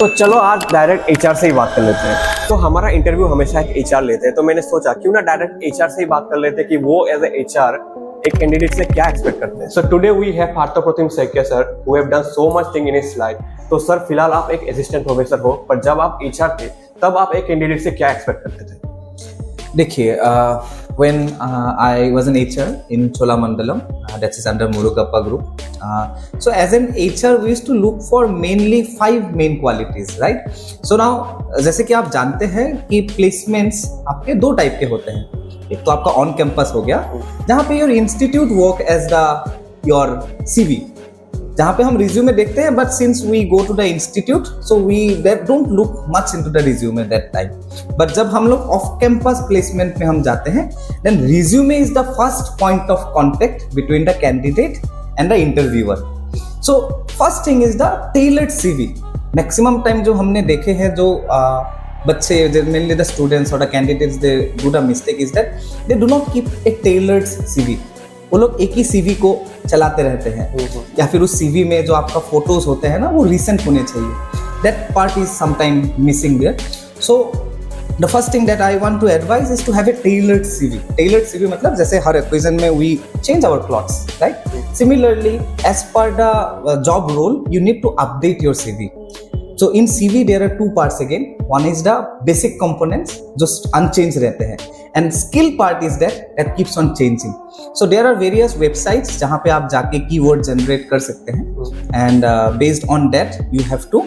तो चलो आज डायरेक्ट एचआर से ही बात कर लेते हैं। तो हमारा इंटरव्यू हमेशा एक एचआर लेते हैं, तो मैंने सोचा क्यों ना डायरेक्ट एचआर से ही बात कर लेते हैं कि वो एज ए एचआर एक कैंडिडेट से क्या एक्सपेक्ट करते हैं। So today we have Parthapratim Saikia sir who have done so much thing in his life. तो सर फिलहाल आप एक असिस्टेंट प्रोफेसर हो, पर जब आप एचआर थे तब आप एक कैंडिडेट से क्या एक्सपेक्ट करते थे? देखिए, when I was an HR in Cholamandalam, that is under Murugappa Group. So as an HR, we used to look for mainly 5 main qualities, right? So now, जैसे कि आप जानते हैं कि placements आपके 2 टाइप के होते हैं। एक तो आपका ऑन कैंपस हो गया, जहाँ पे your institute work as the your CV, जहाँ पे हम रिज्यूमे देखते हैं, but since we go to the institute so we don't look much into the resume that time. But जब हम लोग ऑफ कैंपस प्लेसमेंट में हम जाते हैं, then resume is the first point of contact between the candidate and the interviewer. So first thing is the tailored CV। Maximum time जो हमने देखे हैं, जो बच्चे मेनली द स्टूडेंट्स और the candidates, they do the mistake is that they do not keep a tailored CV। वो लोग एक ही CV को चलाते रहते हैं, या फिर उस CV में जो आपका फोटोज होते हैं ना, वो रिसेंट होने चाहिए। That part is sometime missing there. So the first thing that I want to advise is to have a tailored CV। Tailored CV मतलब जैसे हर ओकेजन में we change our clothes, right? Similarly as per the job role you need to update your CV. So in CV there are 2 parts again. One is the basic components जो unchanged रहते हैं, and skill part is that keeps on changing. So there are various websites जहाँ पे आप जाके keyword generate कर सकते हैं, and based on that you have to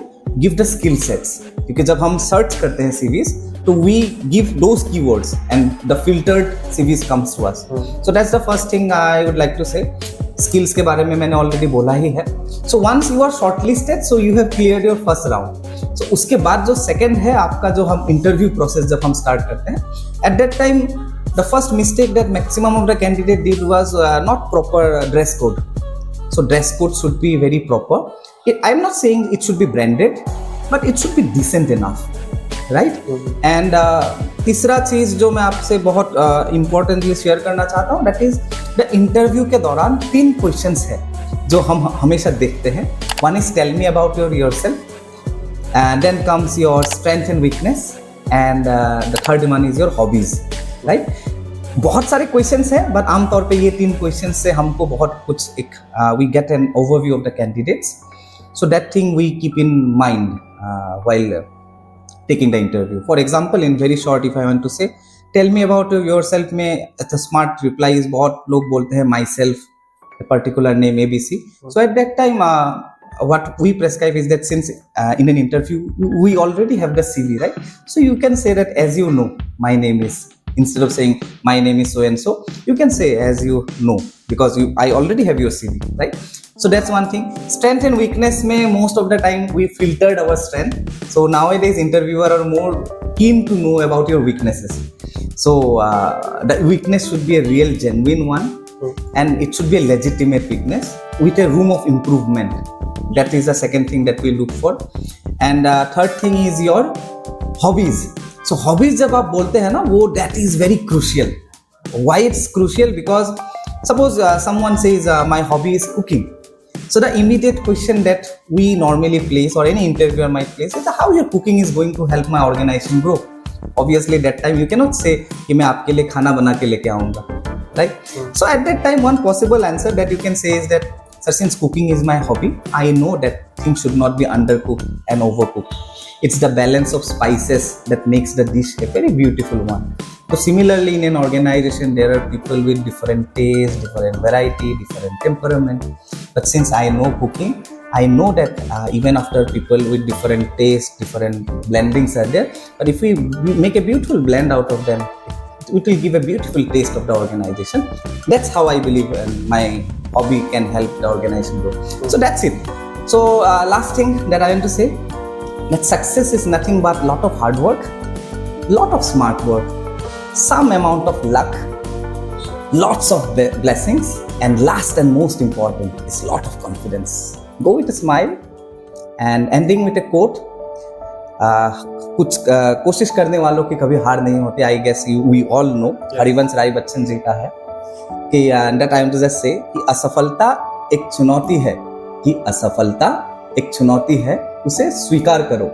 give the skill sets. क्योंकि जब हम search करते हैं CVs तो we give those keywords and the filtered CVs comes to us. So that's the first thing I would like to say. Skills के बारे में मैंने ऑलरेडी बोला ही है। So once you are shortlisted, so you have cleared your first round. So उसके बाद जो सेकंड है आपका, जो हम इंटरव्यू प्रोसेस जब हम स्टार्ट करते हैं, at that time the first mistake that maximum of the candidate did was not proper dress code. So dress code should be very proper. I am not saying it should be branded, but it should be decent enough, right? And तीसरा चीज जो मैं आपसे बहुत importantly share करना चाहता हूँ, that is the interview के दौरान 3 क्वेश्चंस है जो हम हमेशा देखते हैं. One is tell me about yourself, and then comes your strength and weakness, and the third one is your hobbies, right? बहुत सारे क्वेश्चंस हैं, बट आमतौर पे ये 3 क्वेश्चंस से हमको बहुत कुछ एक we get an overview of the candidates. So that thing we keep in mind while taking the interview. For example, in very short, if I want to say, tell me about yourself में the smart reply is बहुत लोग बोलते हैं myself, a particular name ABC. So at that time, what we prescribe is that since in an interview we already have the CV, right? So you can say that as you know, my name is, instead of saying my name is so and so, you can say as you know, because I already have your CV, right? So that's one thing. Strength and weakness में most of the time we filtered our strength. So nowadays interviewer are more keen to know about your weaknesses. So the weakness should be a real genuine one, and it should be a legitimate weakness with a room of improvement. That is the second thing that we look for. And third thing is your hobbies. So hobbies जब आप बोलते हैं ना, वो that is very crucial. Why it's crucial? Because suppose someone says my hobby is cooking. So the immediate question that we normally place, or any interviewer might place, is how your cooking is going to help my organization grow. Obviously that time you cannot say कि मैं आपके लिए खाना बना के लेके आऊँगा, right? So at that time one possible answer that you can say is that, sir, since cooking is my hobby, I know that things should not be undercooked and overcooked. It's the balance of spices that makes the dish a very beautiful one. So similarly, in an organization, there are people with different tastes, different variety, different temperament. But since I know cooking, I know that even after people with different tastes, different blendings are there, but if we make a beautiful blend out of them, it will give a beautiful taste of the organization. That's how I believe my hobby can help the organization grow. So that's it. So last thing that I want to say, that success is nothing but lot of hard work, lot of smart work, some amount of luck, lots of blessings, and last and most important is lot of confidence. Go with a smile, and ending with a quote. कुछ कोशिश करने वालों की कभी हार नहीं होती. I guess we all know, Harivansh Rai Bachchan ji का है कि that I am to just say कि असफलता एक चुनौती है, कि असफलता एक चुनौती है, उसे स्वीकार करो.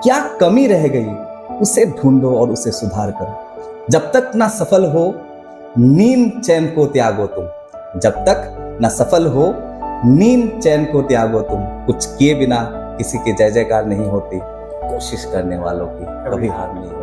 क्या कमी रह गई उसे ढूंढो और उसे सुधार करो। जब तक ना सफल हो नींद चैन को त्यागो तुम, जब तक ना सफल हो नींद चैन को त्यागो तुम। कुछ किए बिना किसी के जय जयकार नहीं होती, कोशिश करने वालों की कभी हार नहीं होती।